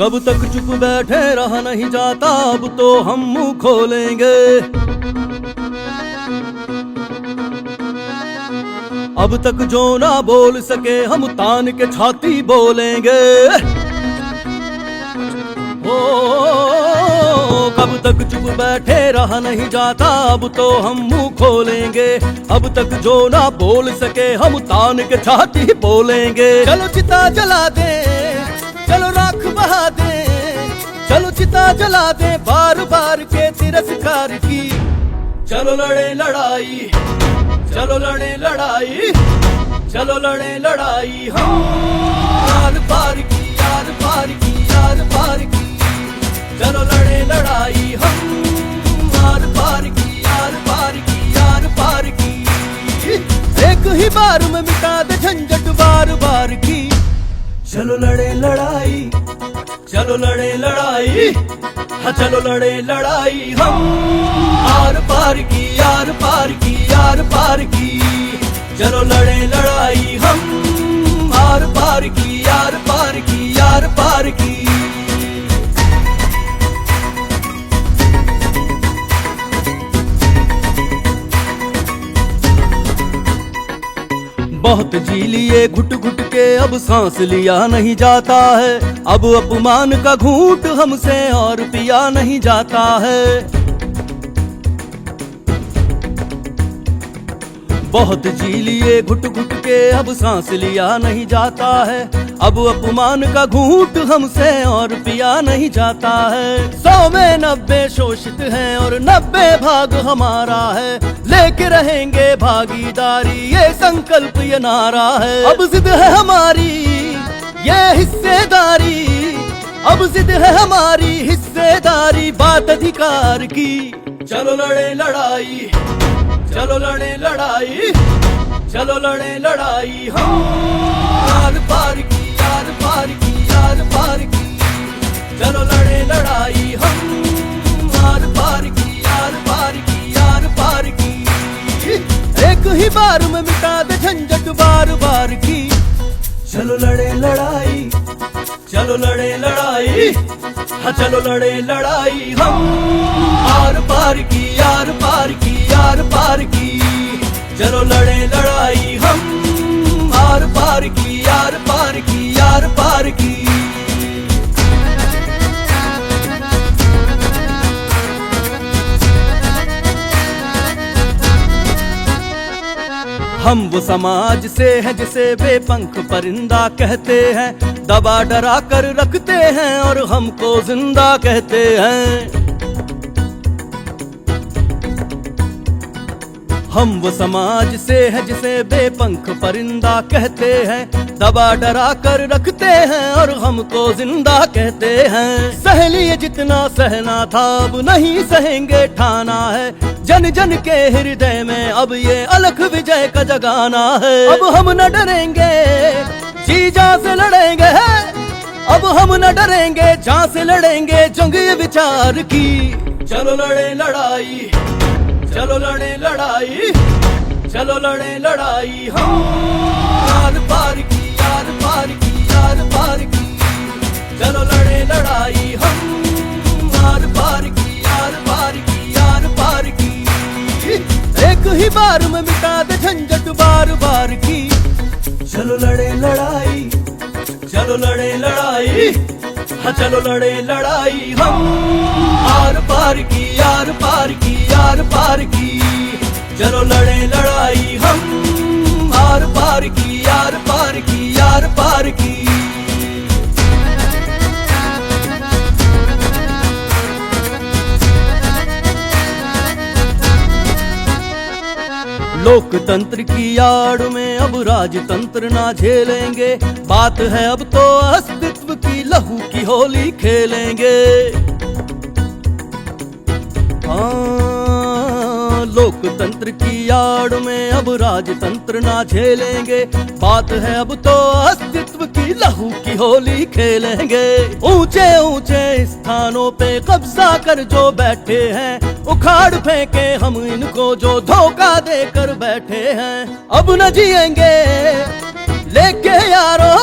कब तक चुप बैठे रहा नहीं जाता, अब तो हम मुंह खोलेंगे। अब तक जो ना बोल सके हम तान के छाती बोलेंगे। ओ कब तक चुप बैठे रहा नहीं जाता, अब तो हम मुंह खोलेंगे। अब तक जो ना बोल सके हम तान के छाती बोलेंगे। चलो चिता जला दे, चलो राख बहा दे, चलो चिता जला दे बार बार के तिरस्कार की। चलो लड़े लड़ाई, चलो लड़े लड़ाई, चलो लड़े लड़ाई हम यार पार की, यार पार की, यार पार की। चलो लड़े लड़ाई हम यार पार की, यार पार की, यार पार की। एक ही बार में मिटा दे झंझट बार बार की। चलो लड़े लड़ाई, चलो लड़े लड़ाई, हाँ चलो लड़े लड़ाई हम यार पार की, यार पार की, यार पार की। चलो लड़े लड़ाई हम यार पार की, यार पार की, यार पार की। बहुत जी लिए घुट घुट के अब सांस लिया नहीं जाता है। अब अपमान का घूंट हमसे और पिया नहीं जाता है। बहुत जी लिए घुट घुट के अब सांस लिया नहीं जाता है। अब अपमान का घूंट हमसे और पिया नहीं जाता है। 100 में 90 शोषित हैं और 90 भाग हमारा है। लेके रहेंगे भागीदारी ये संकल्प ये नारा है। अब जिद है हमारी ये हिस्सेदारी, अब जिद है हमारी हिस्सेदारी बात अधिकार की। चलो लड़े लड़ाई, चलो लड़े लड़ाई, चलो लड़े लड़ाई हम यार पार की, यार पार की, यार पार की। चलो लड़े लड़ाई हम यार पार की, यार पार की, यार पार की। एक ही बार में मिटा दे झंझट बार बार की। चलो लड़े लड़ाई, चलो लड़े लड़ाई, हाँ चलो लड़े लड़ाई हम यार पार की, यार पार की, यार पार की। चलो लड़े लड़ाई हम यार पार की, यार पार की, यार पार की। हम वो समाज से हैं जिसे बेपंख परिंदा कहते हैं। दबा डरा कर रखते हैं और हमको जिंदा कहते हैं। हम वो समाज से हैं जिसे बेपंख परिंदा कहते हैं। दबा डरा कर रखते हैं और हमको जिंदा कहते हैं। सह लिए जितना सहना था अब नहीं सहेंगे ठाना है। जन जन के हृदय में अब ये अलख विजय का जगाना है। अब हम न डरेंगे जी जान से लड़ेंगे, अब हम न डरेंगे जान से लड़ेंगे जंग ये विचार की। चलो लड़े लड़ाई, चलो लड़े लड़ाई, चलो लड़े लड़ाई हम यार पार की, यार पार की, यार पार की। चलो लड़े लड़ाई हम यार पार की, यार पार की, यार पार की। एक ही बार में मिटा दे झंझट बार बार की। चलो लड़े लड़ाई, चलो लड़े लड़ाई, हाँ चलो लड़े लड़ाई हम यार पार की, यार पार की, यार पार की। चलो लड़े लड़ाई हम यार पार की, यार पार की, यार पार की। लोकतंत्र की आड़ में अब राजतंत्र ना झेलेंगे। बात है अब तो अस्तित्व की, लहू की होली खेलेंगे। लोकतंत्र की आड़ में अब राजतंत्र ना झेलेंगे। बात है अब तो अस्तित्व की, लहू की होली खेलेंगे। ऊंचे ऊंचे स्थानों पे कब्जा कर जो बैठे हैं, उखाड़ फेंके हम इनको जो धोखा देकर बैठे हैं। अब न जिएंगे लेके यारो,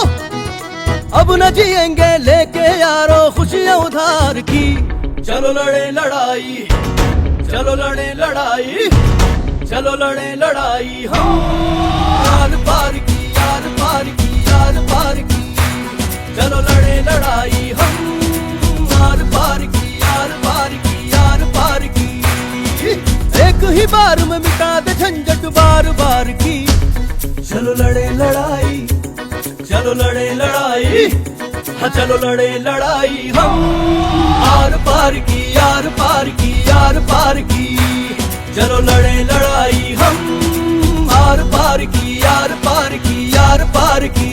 अब न जिएंगे लेके यारो खुशियां उधार की। चलो लड़े लड़ाई, चलो लड़े लड़ाई, चलो लड़े लड़ाई हम यार पार की, यार पार की, यार पार की। चलो लड़े लड़ाई हम यार पार की, यार पार की, यार पार की। एक ही बार में मिटा दे झंझट बार बार की। चलो लड़े लड़ाई, चलो लड़े लड़ाई, हाँ चलो लड़े लड़ाई हम आर पार की, यार पार की, यार पार की। चलो लड़े लड़ाई हम आर पार की, यार पार की, यार पार की।